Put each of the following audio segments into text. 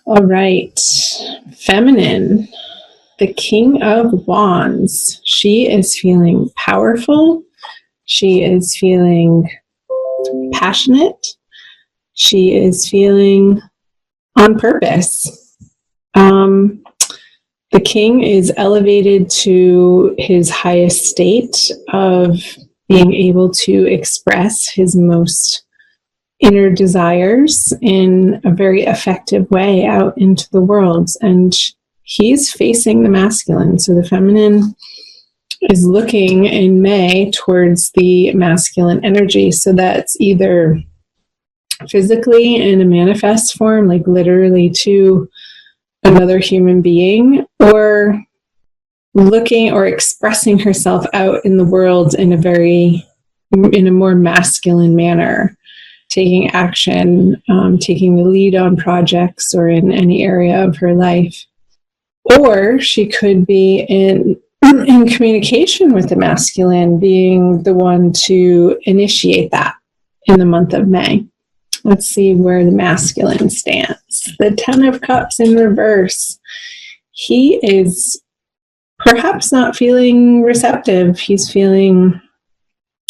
All right. Feminine, the King of Wands. She is feeling powerful. She is feeling passionate. She is feeling on purpose. The king is elevated to his highest state of being able to express his most inner desires in a very effective way out into the world. And he's facing the masculine. So the feminine is looking in May towards the masculine energy. So that's either physically in a manifest form, like literally to another human being, or looking or expressing herself out in the world in a more masculine manner, taking action, taking the lead on projects or in any area of her life. Or she could be in communication with the masculine, being the one to initiate that in the month of May. Let's see where the masculine stands. The Ten of Cups in reverse. He is perhaps not feeling receptive. He's feeling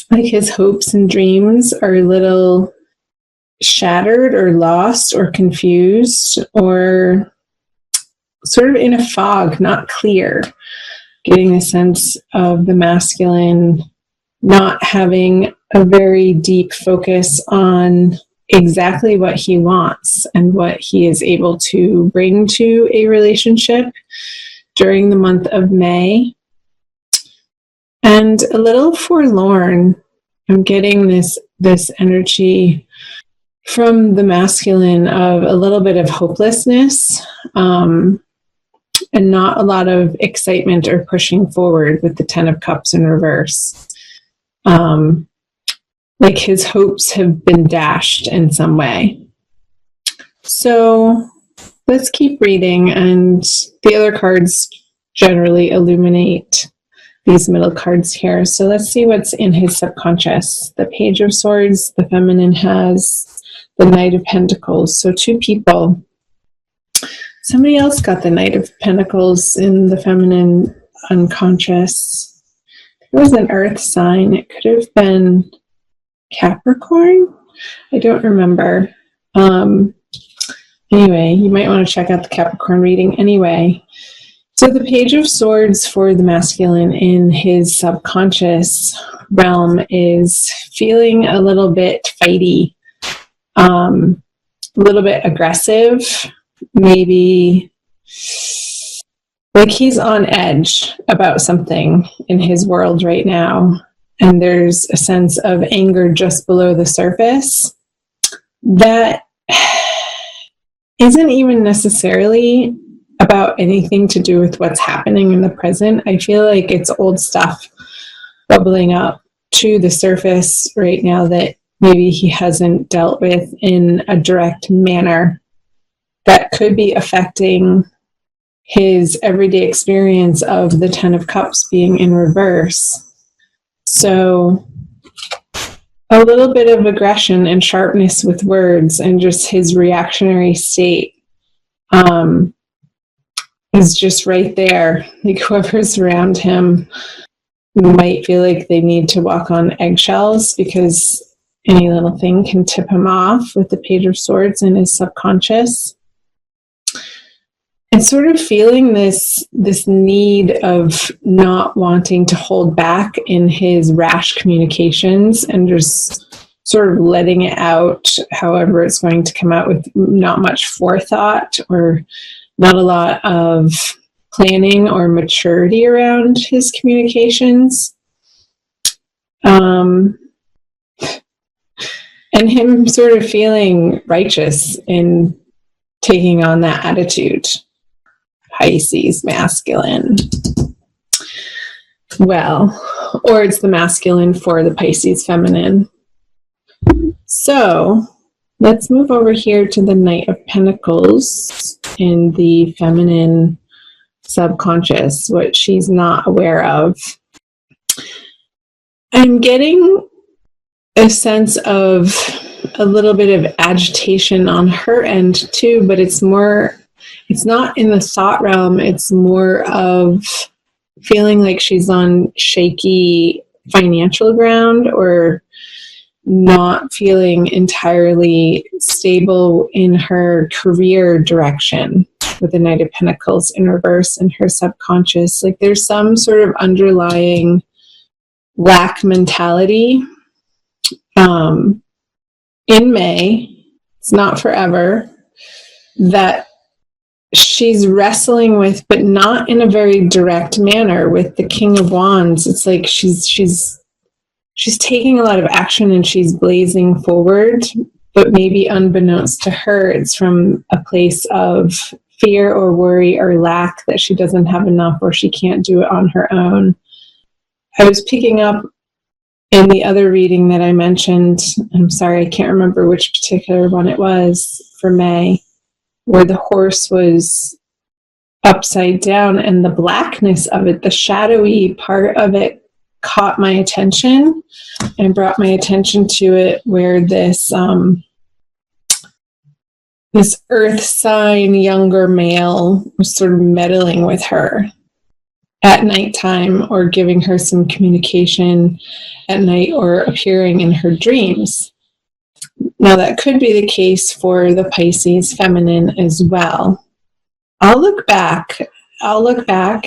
like his hopes and dreams are a little shattered or lost or confused or sort of in a fog, not clear. Getting a sense of the masculine not having a very deep focus on exactly what he wants and what he is able to bring to a relationship during the month of May. And a little forlorn. I'm getting this energy from the masculine of a little bit of hopelessness, and not a lot of excitement or pushing forward with the Ten of Cups in reverse. Like his hopes have been dashed in some way. So let's keep reading, and the other cards generally illuminate these middle cards here. So let's see what's in his subconscious. The Page of Swords, the feminine has the Knight of Pentacles. So two people. Somebody else got the Knight of Pentacles in the feminine unconscious. It was an earth sign. It could have been Capricorn? I don't remember. Anyway, you might want to check out the Capricorn reading anyway. So the Page of Swords for the masculine in his subconscious realm is feeling a little bit fighty, a little bit aggressive, maybe like he's on edge about something in his world right now. And there's a sense of anger just below the surface that isn't even necessarily about anything to do with what's happening in the present. I feel like it's old stuff bubbling up to the surface right now that maybe he hasn't dealt with in a direct manner that could be affecting his everyday experience of the Ten of Cups being in reverse. So a little bit of aggression and sharpness with words and just his reactionary state is just right there. Like whoever's around him might feel like they need to walk on eggshells because any little thing can tip him off with the Page of Swords in his subconscious. And sort of feeling this need of not wanting to hold back in his rash communications and just sort of letting it out however it's going to come out, with not much forethought or not a lot of planning or maturity around his communications. And him sort of feeling righteous in taking on that attitude. Pisces masculine. Well, or it's the masculine for the Pisces feminine. So let's move over here to the Knight of Pentacles in the feminine subconscious, what she's not aware of. I'm getting a sense of a little bit of agitation on her end too, but it's more it's not in the thought realm. It's more of feeling like she's on shaky financial ground, or not feeling entirely stable in her career direction, with the Knight of Pentacles in reverse in her subconscious. Like there's some sort of underlying lack mentality in May, it's not forever, that she's wrestling with, but not in a very direct manner. With the King of Wands, it's like she's taking a lot of action and she's blazing forward, but maybe unbeknownst to her, it's from a place of fear or worry or lack, that she doesn't have enough or she can't do it on her own. I was picking up in the other reading that I mentioned, I'm sorry, I can't remember which particular one it was for May, where the horse was upside down and the blackness of it, the shadowy part of it, caught my attention and brought my attention to it, where this earth sign younger male was sort of meddling with her at nighttime, or giving her some communication at night, or appearing in her dreams. Now that could be the case for the Pisces feminine as well. I'll look back,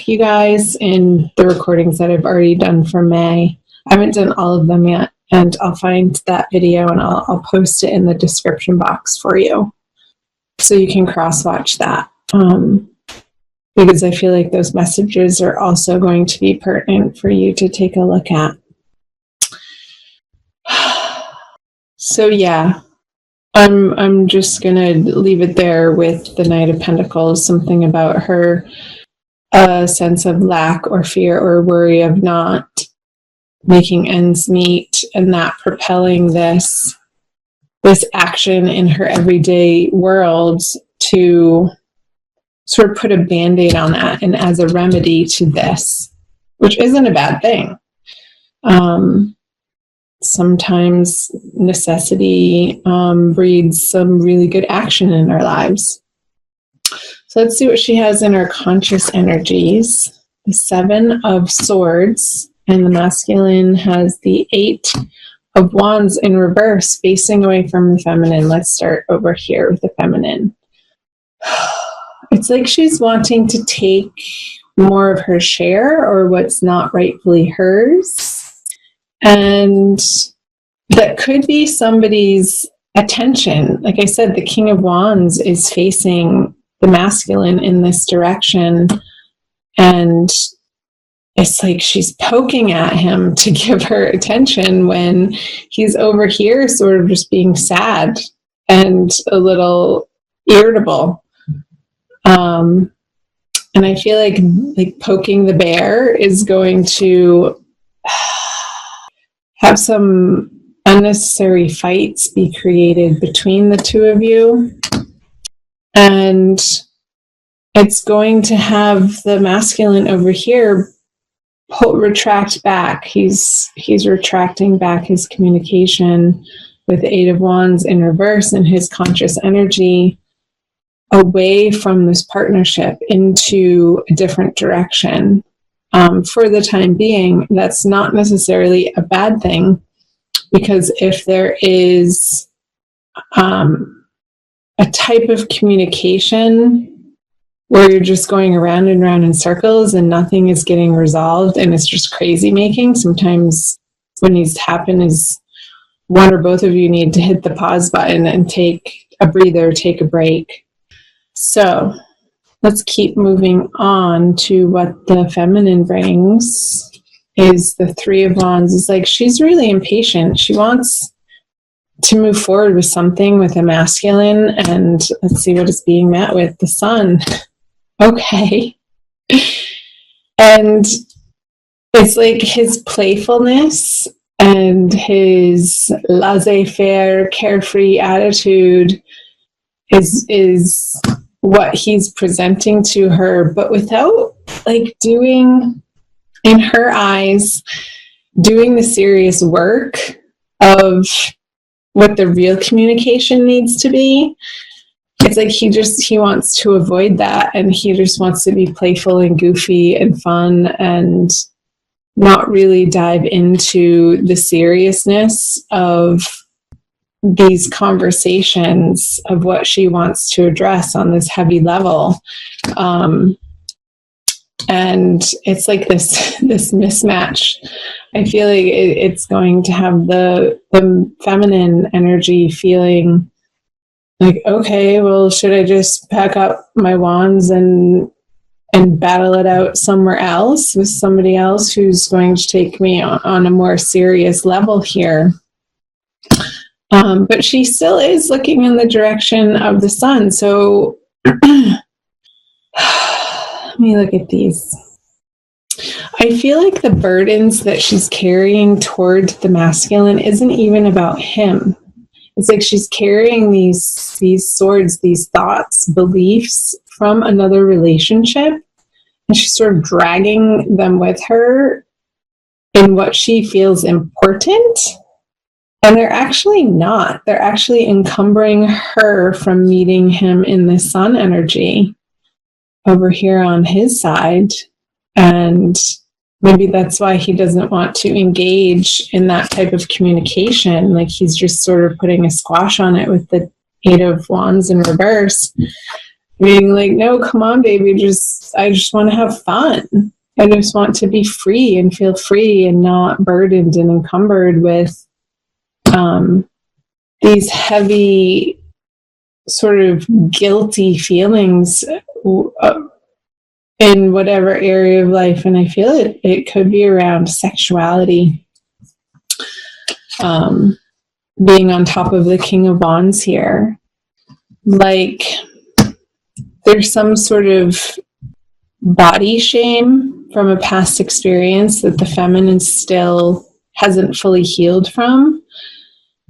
you guys, in the recordings that I've already done for May. I haven't done all of them yet, and I'll find that video and I'll post it in the description box for you, so you can cross-watch that. Because I feel like those messages are also going to be pertinent for you to take a look at. So yeah, I'm just gonna leave it there with the Knight of Pentacles, something about her sense of lack or fear or worry of not making ends meet, and that propelling this action in her everyday world to sort of put a band-aid on that, and as a remedy to this, which isn't a bad thing. Sometimes necessity breeds some really good action in our lives. So let's see what she has in her conscious energies. The 7 of Swords, and the masculine has the 8 of Wands in reverse, facing away from the feminine. Let's start over here with the feminine. It's like she's wanting to take more of her share, or what's not rightfully hers. And that could be somebody's attention. Like I said, the King of Wands is facing the masculine in this direction. And it's like she's poking at him to give her attention, when he's over here sort of just being sad and a little irritable. And I feel like poking the bear is going to have some unnecessary fights be created between the two of you. And it's going to have the masculine over here retract back. He's retracting back his communication with the 8 of Wands in reverse and his conscious energy away from this partnership into a different direction. For the time being, that's not necessarily a bad thing, because if there is a type of communication where you're just going around and around in circles and nothing is getting resolved and it's just crazy making, sometimes what needs to happen is one or both of you need to hit the pause button and take a breather, take a break. So let's keep moving on to what the feminine brings. Is the 3 of Wands. It's like she's really impatient. She wants to move forward with something with a masculine, and let's see what is being met with. The Sun. Okay. And it's like his playfulness and his laissez-faire, carefree attitude is what he's presenting to her, but without like doing, in her eyes, doing the serious work of what the real communication needs to be. it's like he wants to avoid that, and he just wants to be playful and goofy and fun and not really dive into the seriousness of these conversations of what she wants to address on this heavy level. And it's like this mismatch. I feel like it's going to have the feminine energy feeling like, okay, well, should I just pack up my wands and battle it out somewhere else with somebody else who's going to take me on a more serious level here? But she still is looking in the direction of the sun. So let me look at these. I feel like the burdens that she's carrying toward the masculine isn't even about him. It's like she's carrying these swords, these thoughts, beliefs from another relationship, and she's sort of dragging them with her in what she feels important. And they're actually not. They're actually encumbering her from meeting him in the sun energy over here on his side. And maybe that's why he doesn't want to engage in that type of communication. Like he's just sort of putting a squash on it with the 8 of Wands in reverse. Being like, no, come on, baby. I just want to have fun. I just want to be free and feel free and not burdened and encumbered with these heavy sort of guilty feelings in whatever area of life. And I feel it could be around sexuality, being on top of the King of Wands here. Like there's some sort of body shame from a past experience that the feminine still hasn't fully healed from.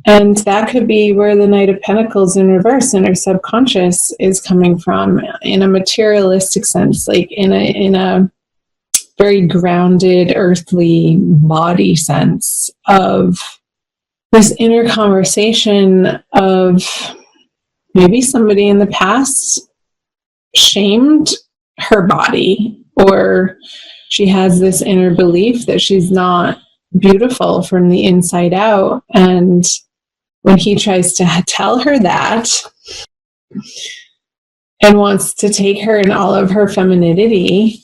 And that could be where the Knight of Pentacles in reverse in her subconscious is coming from, in a materialistic sense, like in a very grounded, earthly body sense of this inner conversation of maybe somebody in the past shamed her body, or she has this inner belief that she's not beautiful from the inside out. And when he tries to tell her that and wants to take her in all of her femininity,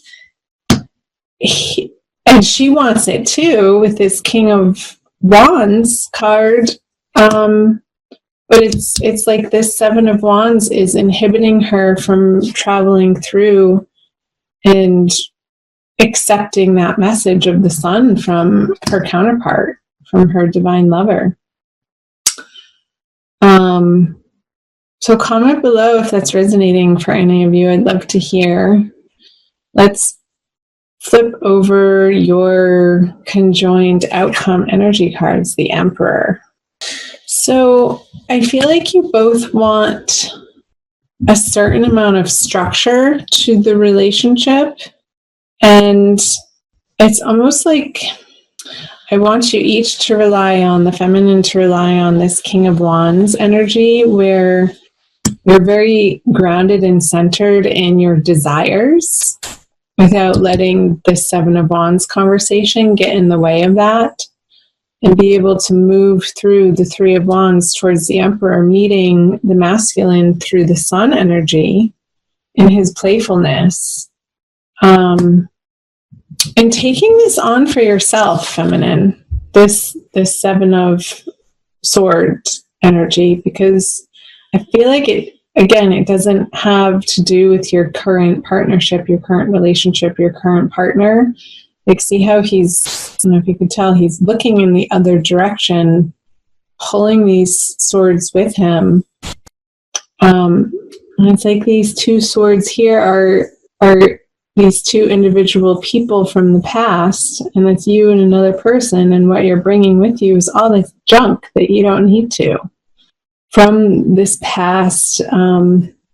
and she wants it too with this King of Wands card, but it's like this 7 of Wands is inhibiting her from traveling through and accepting that message of the sun from her counterpart, from her divine lover. So comment below if that's resonating for any of you. I'd love to hear. Let's flip over your conjoined outcome energy cards, the Emperor. So I feel like you both want a certain amount of structure to the relationship. And it's almost like I want you each to rely on the feminine, to rely on this King of Wands energy, where you're very grounded and centered in your desires without letting the 7 of Wands conversation get in the way of that, and be able to move through the 3 of Wands towards the Emperor, meeting the masculine through the sun energy in his playfulness. And taking this on for yourself, feminine, this 7 of Swords energy, because I feel like it doesn't have to do with your current partnership, your current relationship, your current partner. Like, see how he's, I don't know if you could tell, he's looking in the other direction, pulling these swords with him. And it's like these 2 swords here are these 2 individual people from the past, and it's you and another person, and what you're bringing with you is all this junk that you don't need to from this past,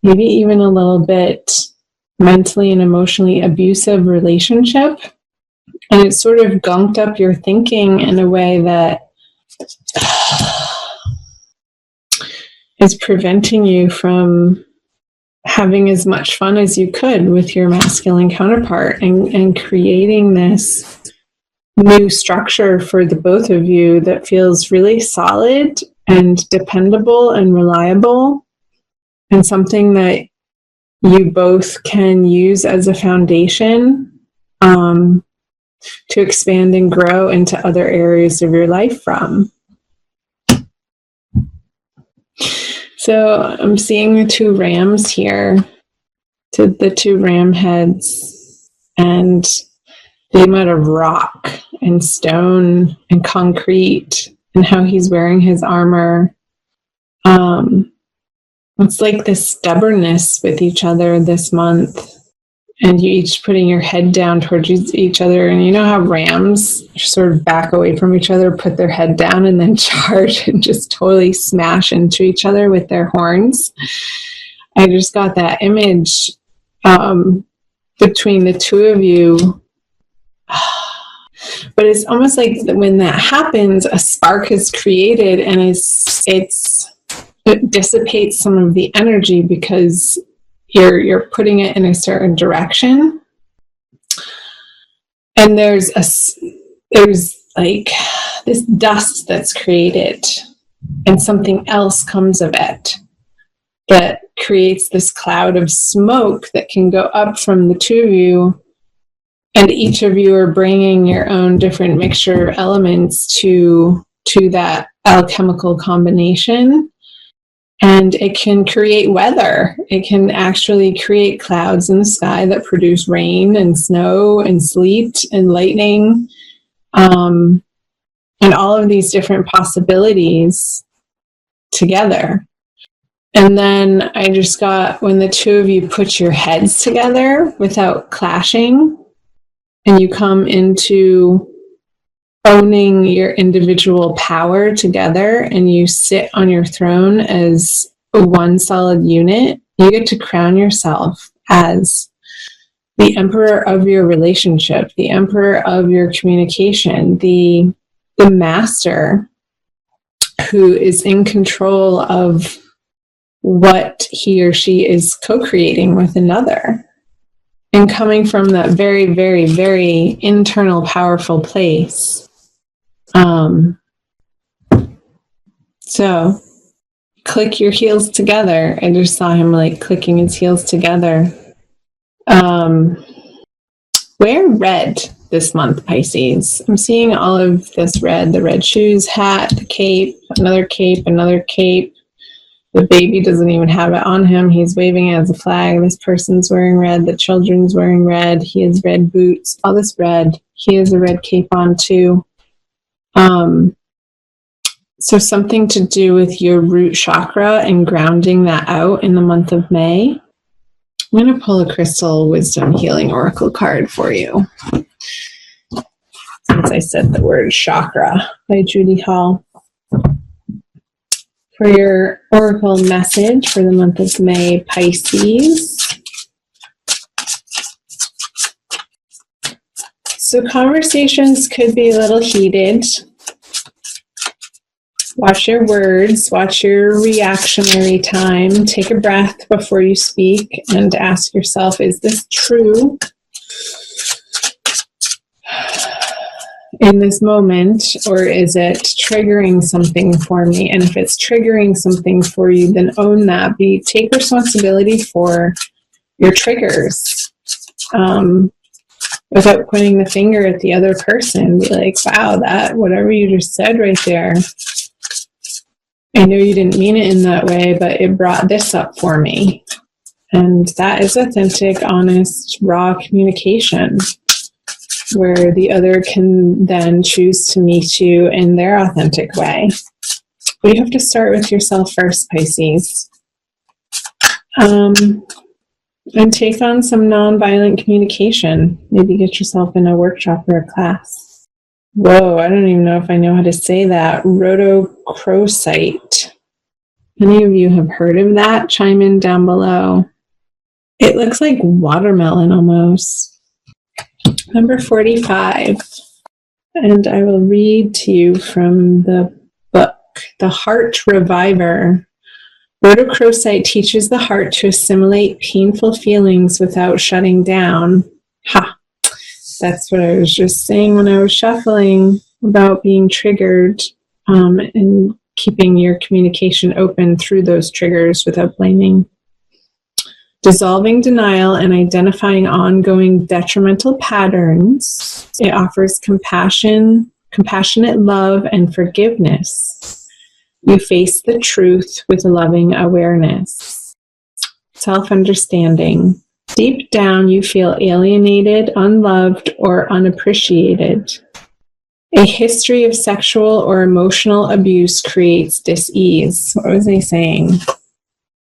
maybe even a little bit mentally and emotionally abusive relationship, and it sort of gunked up your thinking in a way that is preventing you from having as much fun as you could with your masculine counterpart, and creating this new structure for the both of you that feels really solid and dependable and reliable, and something that you both can use as a foundation to expand and grow into other areas of your life from. So I'm seeing the two rams here, to the two ram heads, and the amount of rock and stone and concrete, and how he's wearing his armor. It's like this stubbornness with each other this month, and you each putting your head down towards each other. And you know how rams sort of back away from each other, put their head down, and then charge and just totally smash into each other with their horns. I just got that image between the two of you. But it's almost like when that happens, a spark is created, and it dissipates some of the energy because you're putting it in a certain direction. And there's like this dust that's created, and something else comes of it that creates this cloud of smoke that can go up from the two of you. And each of you are bringing your own different mixture of elements to that alchemical combination. And it can create weather. It can actually create clouds in the sky that produce rain and snow and sleet and lightning, and all of these different possibilities together. And then I just got, when the two of you put your heads together without clashing, and you come into owning your individual power together, and you sit on your throne as one solid unit, you get to crown yourself as the emperor of your relationship, the emperor of your communication, the master who is in control of what he or she is co-creating with another. And coming from that very, very, very internal, powerful place. So click your heels together. I just saw him like clicking his heels together. Wear red this month, Pisces. I'm seeing all of this red, the red shoes, hat, the cape, another cape, another cape. The baby doesn't even have it on him. He's waving it as a flag. This person's wearing red. The children's wearing red. He has red boots. All this red. He has a red cape on too. So something to do with your root chakra and grounding that out in the month of May. I'm going to pull a Crystal Wisdom Healing Oracle card for you, since I said the word chakra, by Judy Hall. For your oracle message for the month of May, Pisces. So conversations could be a little heated. Watch your words, watch your reactionary time. Take a breath before you speak and ask yourself, is this true in this moment, or is it triggering something for me? And if it's triggering something for you, then own that. Take responsibility for your triggers, without pointing the finger at the other person. Be like, wow, that whatever you just said right there, I know you didn't mean it in that way, but it brought this up for me. And that is authentic, honest, raw communication, where the other can then choose to meet you in their authentic way. But you have to start with yourself first, Pisces. And take on some nonviolent communication. Maybe get yourself in a workshop or a class. Whoa, I don't even know if I know how to say that. Rhodochrosite. Any of you have heard of that? Chime in down below. It looks like watermelon almost. Number 45. And I will read to you from the book, The Heart Reviver Rhodochrosite teaches the heart to assimilate painful feelings without shutting down. Ha! That's what I was just saying when I was shuffling about being triggered, and keeping your communication open through those triggers without blaming. Dissolving denial and identifying ongoing detrimental patterns. It offers compassion, compassionate love, and forgiveness. You face the truth with loving awareness. Self-understanding. Deep down, you feel alienated, unloved, or unappreciated. A history of sexual or emotional abuse creates dis-ease. What was I saying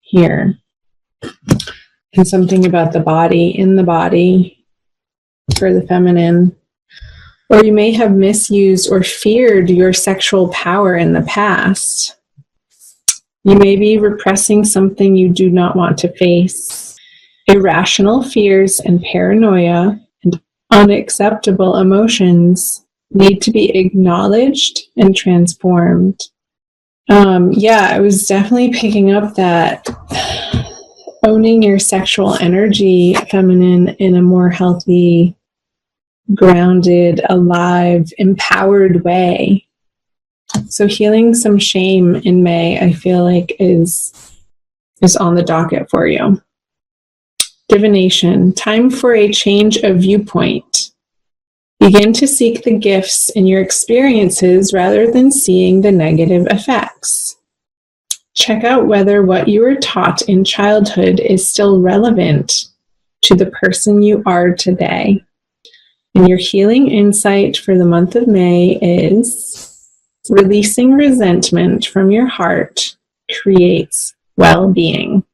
here? And something about the body, in the body, for the feminine. Or you may have misused or feared your sexual power in the past. You may be repressing something you do not want to face. Irrational fears and paranoia and unacceptable emotions need to be acknowledged and transformed. I was definitely picking up that owning your sexual energy, feminine, in a more healthy, grounded, alive, empowered way. So healing some shame in May, I feel like is on the docket for you. Divination, time for a change of viewpoint. Begin to seek the gifts in your experiences rather than seeing the negative effects. Check out whether what you were taught in childhood is still relevant to the person you are today. And your healing insight for the month of May is releasing resentment from your heart creates well-being.